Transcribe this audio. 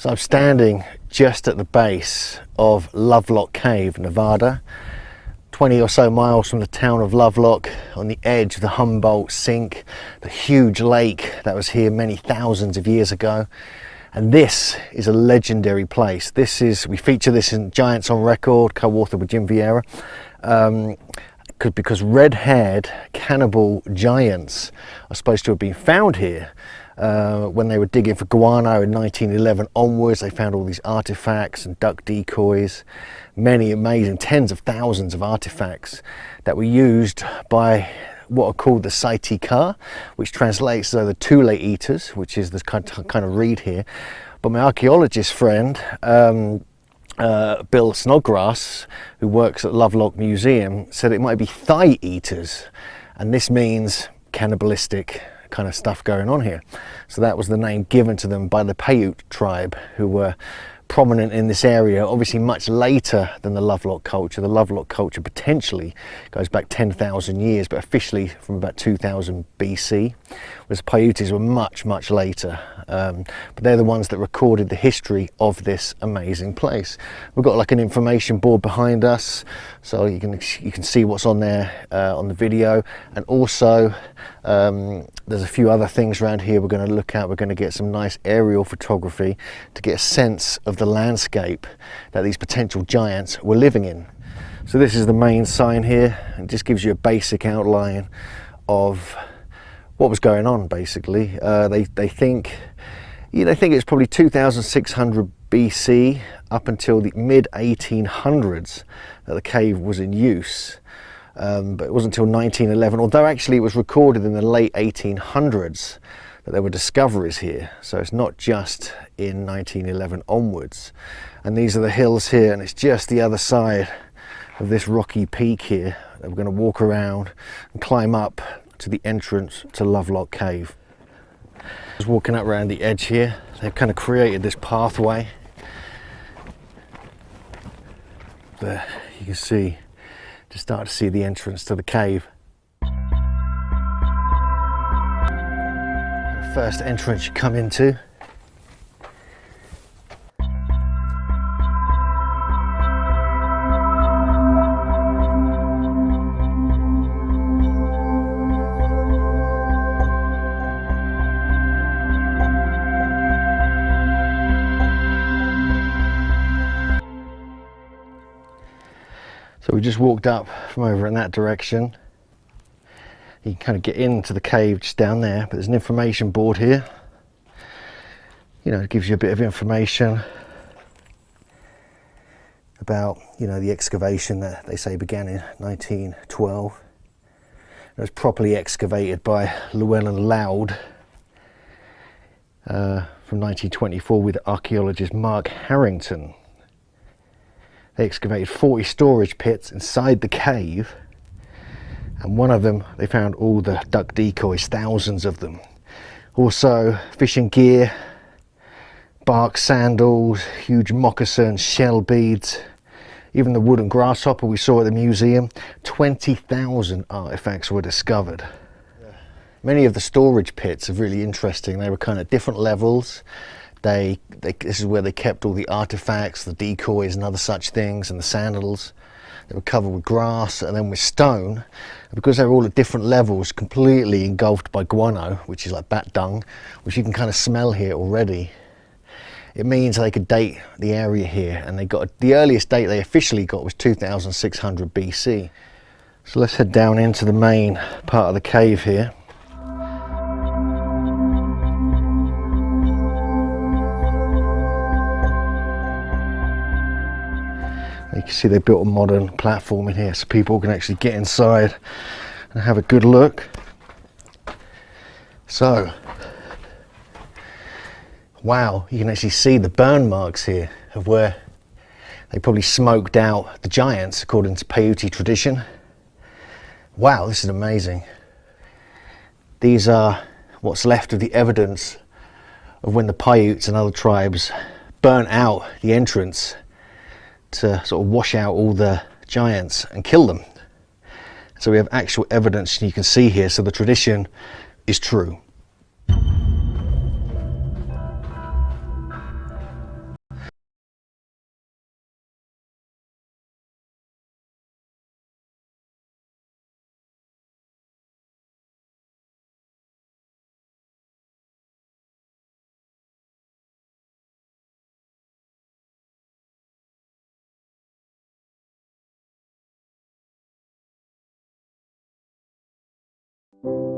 So I'm standing just at the base of Lovelock Cave, Nevada, 20 or so miles from the town of Lovelock, on the edge of the Humboldt Sink, the huge lake that was here many thousands of years ago. And this is a legendary place. We feature this in Giants on Record, co-authored with Jim Vieira, because red-haired cannibal giants are supposed to have been found here. When they were digging for guano in 1911 onwards, they found all these artifacts and duck decoys, many amazing, tens of thousands of artifacts that were used by what are called the Saiti-Ka, which translates as the Thule eaters, which is the kind of read here. But my archaeologist friend, Bill Snodgrass, who works at Lovelock Museum, said it might be thigh eaters, and this means cannibalistic kind of stuff going on here. So that was the name given to them by the Paiute tribe, who were prominent in this area, obviously much later than the Lovelock culture. The Lovelock culture potentially goes back 10,000 years, but officially from about 2000 BC, whereas Paiutes were much, much later. But they're the ones that recorded the history of this amazing place. We've got like an information board behind us, so you can see what's on there on the video, and also there's a few other things around here we're going to look at. We're going to get some nice aerial photography to get a sense of the landscape that these potential giants were living in. So this is the main sign here, and just gives you a basic outline of what was going on. Basically, they think it's probably 2600 BC up until the mid 1800s that the cave was in use. But it wasn't until 1911, although actually it was recorded in the late 1800s that there were discoveries here. So it's not just in 1911 onwards. And these are the hills here, and it's just the other side of this rocky peak here that we're going to walk around and climb up to the entrance to Lovelock Cave. Just walking up around the edge here, they've kind of created this pathway. There you can see, just start to see the entrance to the cave. The first entrance you come into. So we just walked up from over in that direction. You can kind of get into the cave just down there, but there's an information board here. It gives you a bit of information about, the excavation that they say began in 1912. It was properly excavated by Llewellyn Loud from 1924 with archaeologist Mark Harrington. They excavated 40 storage pits inside the cave, and one of them they found all the duck decoys, thousands of them. Also fishing gear, bark sandals, huge moccasins, shell beads, even the wooden grasshopper we saw at the museum. 20,000 artifacts were discovered. Many of the storage pits are really interesting. They were kind of different levels. This is where they kept all the artifacts, the decoys and other such things, and the sandals. They were covered with grass and then with stone. And because they were all at different levels, completely engulfed by guano, which is like bat dung, which you can kind of smell here already. It means they could date the area here, and the earliest date they officially got was 2600 BC. So let's head down into the main part of the cave here. You can see they built a modern platform in here so people can actually get inside and have a good look. So, wow, you can actually see the burn marks here of where they probably smoked out the giants according to Paiute tradition. Wow, this is amazing. These are what's left of the evidence of when the Paiutes and other tribes burnt out the entrance to sort of wash out all the giants and kill them. So we have actual evidence you can see here, so the tradition is true. you.